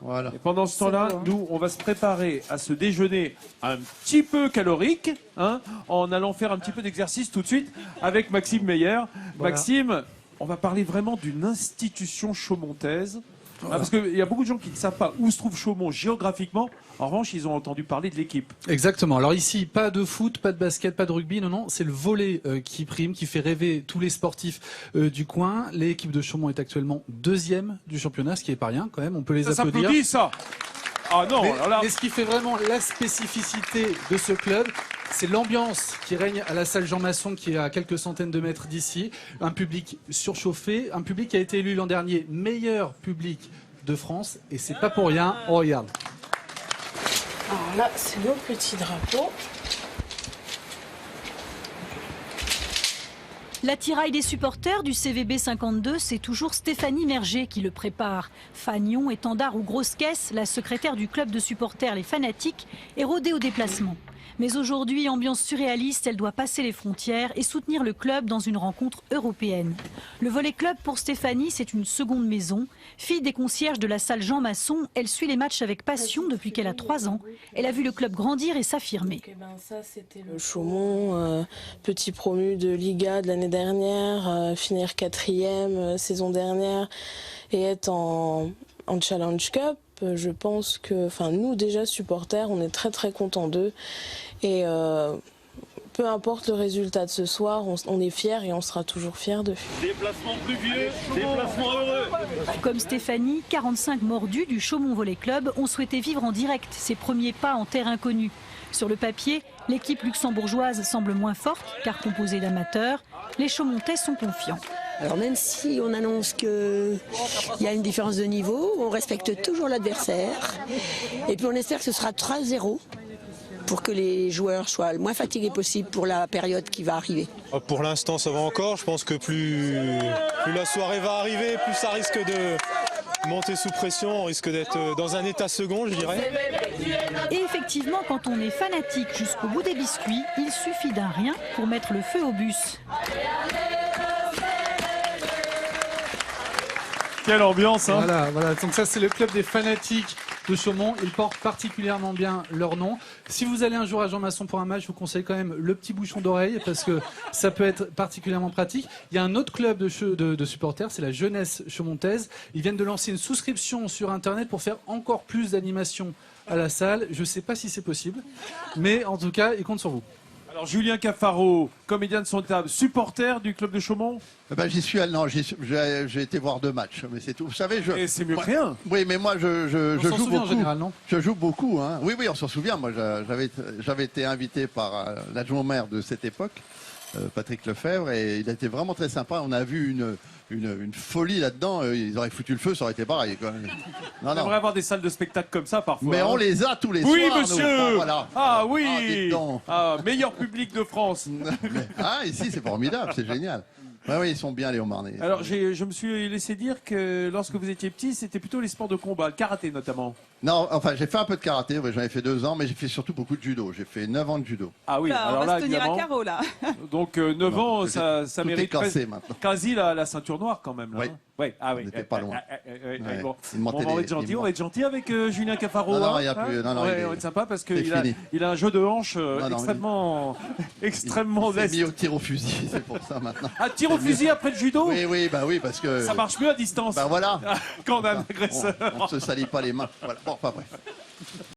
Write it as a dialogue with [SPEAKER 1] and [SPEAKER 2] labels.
[SPEAKER 1] Voilà. Et pendant ce temps-là,
[SPEAKER 2] beau, hein.
[SPEAKER 1] nous, on va se préparer à ce déjeuner un petit peu calorique, hein, en allant faire un petit peu d'exercice tout de suite avec Maxime Meyer.
[SPEAKER 3] Voilà.
[SPEAKER 1] Maxime, on va parler vraiment d'une institution chaumontaise.
[SPEAKER 3] Voilà.
[SPEAKER 1] Parce qu'il y a beaucoup de gens qui ne savent pas où se trouve Chaumont géographiquement. En revanche, ils ont entendu parler de l'équipe.
[SPEAKER 3] Exactement. Alors ici, pas de foot, pas de basket, pas de rugby. Non, c'est le volley qui prime, qui fait rêver tous les sportifs du coin. L'équipe de Chaumont est actuellement 2e du championnat, ce qui est pas rien quand même. On peut les
[SPEAKER 1] Ça
[SPEAKER 3] applaudir.
[SPEAKER 1] s'applaudit, ça. Ah non,
[SPEAKER 3] Mais ce qui fait vraiment la spécificité de ce club, c'est l'ambiance qui règne à la salle Jean Masson, qui est à quelques centaines de mètres d'ici. Un public surchauffé, un public qui a été élu l'an dernier meilleur public de France. Et c'est pas pour rien. On regarde.
[SPEAKER 2] Alors là, c'est nos petits drapeaux.
[SPEAKER 4] L'attirail des supporters du CVB 52, c'est toujours Stéphanie Merger qui le prépare. Fagnon, étendard ou grosse caisse, la secrétaire du club de supporters Les Fanatiques, est rodée au déplacement. Mais aujourd'hui, ambiance surréaliste, elle doit passer les frontières et soutenir le club dans une rencontre européenne. Le volley club pour Stéphanie, c'est une seconde maison. Fille des concierges de la salle Jean Masson, elle suit les matchs avec passion depuis qu'elle a 3 ans. Elle a vu le club grandir et s'affirmer.
[SPEAKER 2] Ça, c'était le Chaumont, petit promu de Liga de l'année dernière, finir 4e saison dernière et être en Challenge Cup. Je pense que, nous déjà supporters, on est très très contents d'eux et peu importe le résultat de ce soir, on est fiers et on sera toujours fiers d'eux.
[SPEAKER 5] Déplacement pluvieux, déplacement heureux.
[SPEAKER 4] Comme Stéphanie, 45 mordus du Chaumont Volley Club ont souhaité vivre en direct ses premiers pas en terre inconnue. Sur le papier, l'équipe luxembourgeoise semble moins forte car composée d'amateurs. Les Chaumontais sont confiants.
[SPEAKER 6] Alors même si on annonce qu'il y a une différence de niveau, on respecte toujours l'adversaire. Et puis on espère que ce sera 3-0 pour que les joueurs soient le moins fatigués possible pour la période qui va arriver.
[SPEAKER 7] Pour l'instant ça va encore, je pense que plus la soirée va arriver, plus ça risque de monter sous pression, on risque d'être dans un état second, je dirais.
[SPEAKER 4] Et effectivement, quand on est fanatique jusqu'au bout des biscuits, il suffit d'un rien pour mettre le feu au bus.
[SPEAKER 1] Quelle ambiance, hein.
[SPEAKER 3] Voilà. Donc ça, c'est le club des fanatiques de Chaumont. Ils portent particulièrement bien leur nom. Si vous allez un jour à Jean Masson pour un match, je vous conseille quand même le petit bouchon d'oreille parce que ça peut être particulièrement pratique. Il y a un autre club de supporters, c'est la Jeunesse Chaumontaise. Ils viennent de lancer une souscription sur Internet pour faire encore plus d'animation à la salle. Je ne sais pas si c'est possible, mais en tout cas, ils comptent sur vous.
[SPEAKER 1] Alors Julien Cafaro, comédien de son table, supporter du club de Chaumont.
[SPEAKER 8] J'y suis allé, non, j'ai été voir 2 matchs, mais c'est tout. Vous savez,
[SPEAKER 1] Et c'est mieux que rien.
[SPEAKER 8] Oui, mais moi je joue beaucoup.
[SPEAKER 3] En général, non ?
[SPEAKER 8] Je joue beaucoup, hein. Oui, on s'en souvient. Moi, j'avais été invité par l'adjoint maire de cette époque, Patrick Lefebvre, et il a été vraiment très sympa. On a vu une folie là-dedans. Ils auraient foutu le feu, ça aurait été pareil, quoi.
[SPEAKER 1] On aimerait avoir des salles de spectacle comme ça parfois.
[SPEAKER 8] Mais on les a tous les soirs.
[SPEAKER 1] Oui, monsieur.
[SPEAKER 8] Voilà.
[SPEAKER 1] Ah oui.
[SPEAKER 8] dites donc.
[SPEAKER 1] Meilleur public de France.
[SPEAKER 8] Ici, c'est formidable, c'est génial. Oui, ils sont bien, les Haut-Marnais.
[SPEAKER 1] Alors, je me suis laissé dire que lorsque vous étiez petit, c'était plutôt les sports de combat, le karaté notamment.
[SPEAKER 8] Non, enfin, j'ai fait un peu de karaté, j'en ai fait 2 ans, mais j'ai fait surtout beaucoup de judo. J'ai fait 9 ans de judo.
[SPEAKER 1] Ah oui, alors
[SPEAKER 9] on va
[SPEAKER 1] là,
[SPEAKER 9] se tenir
[SPEAKER 1] évidemment.
[SPEAKER 9] à carreau, là.
[SPEAKER 1] Donc 9 ans, ça
[SPEAKER 8] tout
[SPEAKER 1] mérite
[SPEAKER 8] est cassé maintenant.
[SPEAKER 1] quasi la ceinture noire quand même. Là,
[SPEAKER 8] Oui.
[SPEAKER 1] hein. Ouais, ah oui.
[SPEAKER 8] On n'était pas loin.
[SPEAKER 1] Bon.
[SPEAKER 8] Il montait
[SPEAKER 1] On va
[SPEAKER 8] des-
[SPEAKER 1] être gentil,
[SPEAKER 8] il
[SPEAKER 1] on va être gentil avec Julien Cafaro.
[SPEAKER 8] Non,
[SPEAKER 1] hein,
[SPEAKER 8] il y a plus- non,
[SPEAKER 1] ouais,
[SPEAKER 8] il est-
[SPEAKER 1] on va être sympa parce
[SPEAKER 8] c'est
[SPEAKER 1] qu'il
[SPEAKER 8] fini.
[SPEAKER 1] il a un jeu de hanche
[SPEAKER 8] non,
[SPEAKER 1] extrêmement
[SPEAKER 8] C'est
[SPEAKER 1] leste.
[SPEAKER 8] mis au tir au fusil, c'est pour ça maintenant.
[SPEAKER 1] Ah, tir au fusil après le judo.
[SPEAKER 8] Oui, parce que...
[SPEAKER 1] Ça marche mieux à distance.
[SPEAKER 8] Bah voilà.
[SPEAKER 1] Quand on a un agresseur.
[SPEAKER 8] On se salit pas les mains. Voilà. Bon, enfin bref.